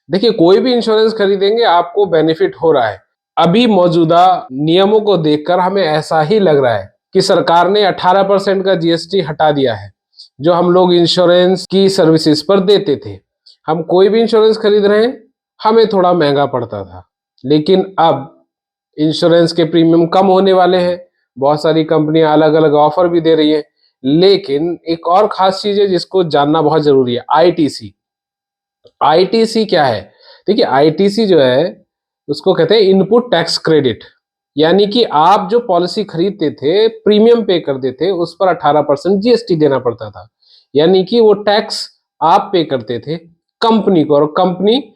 देखिए, कोई भी इंश्योरेंस खरीदेंगे आपको बेनिफिट हो रहा है। अभी मौजूदा नियमों को देखकर हमें ऐसा ही लग रहा है कि सरकार ने 18% का जीएसटी हटा दिया है, जो हम लोग इंश्योरेंस की सर्विसेज पर देते थे। हम कोई भी इंश्योरेंस खरीद रहे हैं, हमें थोड़ा महंगा पड़ता था, लेकिन अब इंश्योरेंस के प्रीमियम कम होने वाले हैं। बहुत सारी कंपनियां अलग अलग ऑफर भी दे रही है। लेकिन एक और खास चीज है जिसको जानना बहुत जरूरी है, आईटीसी। आईटीसी क्या है? देखिए, आईटीसी जो है उसको कहते हैं इनपुट टैक्स क्रेडिट। यानी कि आप जो पॉलिसी खरीदते थे, प्रीमियम पे करते थे, उस पर 18% जीएसटी देना पड़ता था। यानी कि वो टैक्स आप पे करते थे कंपनी को, और कंपनी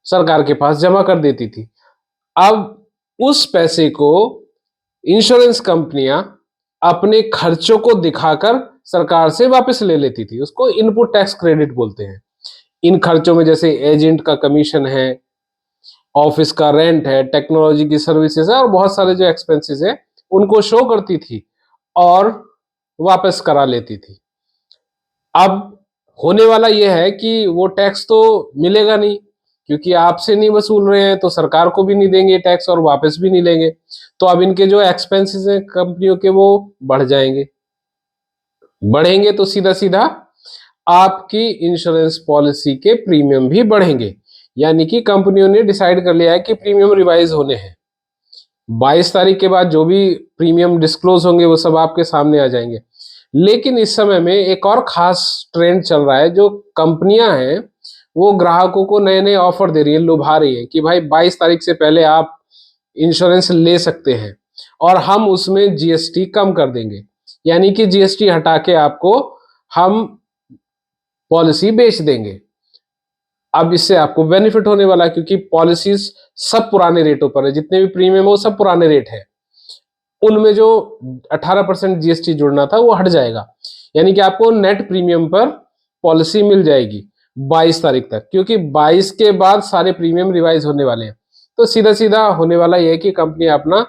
सरकार के पास जमा कर देती थी। अब उस पैसे को इंश्योरेंस कंपनियां अपने खर्चों को दिखाकर सरकार से वापस ले लेती थी। उसको इनपुट टैक्स क्रेडिट बोलते हैं। इन खर्चों में जैसे एजेंट का कमीशन है, ऑफिस का रेंट है, टेक्नोलॉजी की सर्विसेज है, और बहुत सारे जो एक्सपेंसेस है उनको शो करती थी और वापस करा लेती थी। अब होने वाला यह है कि वो टैक्स तो मिलेगा नहीं, क्योंकि आपसे नहीं वसूल रहे हैं तो सरकार को भी नहीं देंगे टैक्स और वापस भी नहीं लेंगे। तो अब इनके जो एक्सपेंसेस हैं कंपनियों के, वो बढ़ जाएंगे। बढ़ेंगे तो सीधा सीधा आपकी इंश्योरेंस पॉलिसी के प्रीमियम भी बढ़ेंगे। यानी कि कंपनियों ने डिसाइड कर लिया है कि प्रीमियम रिवाइज होने हैं। 22 तारीख के बाद जो भी प्रीमियम डिस्क्लोज होंगे वो सब आपके सामने आ जाएंगे। लेकिन इस समय में एक और खास ट्रेंड चल रहा है। जो कंपनियां हैं वो ग्राहकों को नए नए ऑफर दे रही है, लुभा रही है कि भाई 22 तारीख से पहले आप इंश्योरेंस ले सकते हैं और हम उसमें जीएसटी कम कर देंगे। यानी कि जीएसटी हटा के आपको हम पॉलिसी बेच देंगे। अब इससे आपको बेनिफिट होने वाला है, क्योंकि पॉलिसीज सब पुराने रेटों पर है। जितने भी प्रीमियम है वो सब पुराने रेट है। उनमें जो 18% जीएसटी जुड़ना था वो हट जाएगा। यानी कि आपको नेट प्रीमियम पर पॉलिसी मिल जाएगी 22 तारीख तक, क्योंकि 22 के बाद सारे प्रीमियम रिवाइज होने वाले हैं। तो सीधा सीधा होने वाला यह है कि कंपनी अपना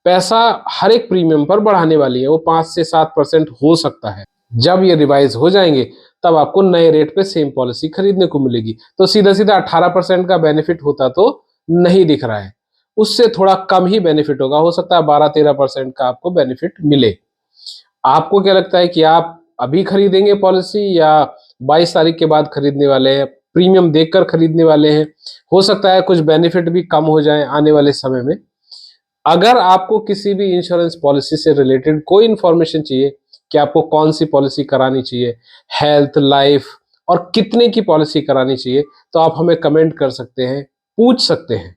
पैसा हर एक प्रीमियम पर बढ़ाने वाली है। वो 5 से 7% हो सकता है। जब ये रिवाइज हो जाएंगे तब आपको नए रेट पे सेम पॉलिसी खरीदने को मिलेगी। तो सीधा सीधा 18% का बेनिफिट होता तो नहीं दिख रहा है। उससे थोड़ा कम ही बेनिफिट होगा। हो सकता है 12-13% का आपको बेनिफिट मिले। आपको क्या लगता है कि आप अभी खरीदेंगे पॉलिसी या 22 तारीख के बाद खरीदने वाले हैं? प्रीमियम देखकर खरीदने वाले हैं? हो सकता है कुछ बेनिफिट भी कम हो जाए आने वाले समय में। अगर आपको किसी भी इंश्योरेंस पॉलिसी से रिलेटेड कोई इंफॉर्मेशन चाहिए कि आपको कौन सी पॉलिसी करानी चाहिए, हेल्थ, लाइफ, और कितने की पॉलिसी करानी चाहिए, तो आप हमें कमेंट कर सकते हैं, पूछ सकते हैं।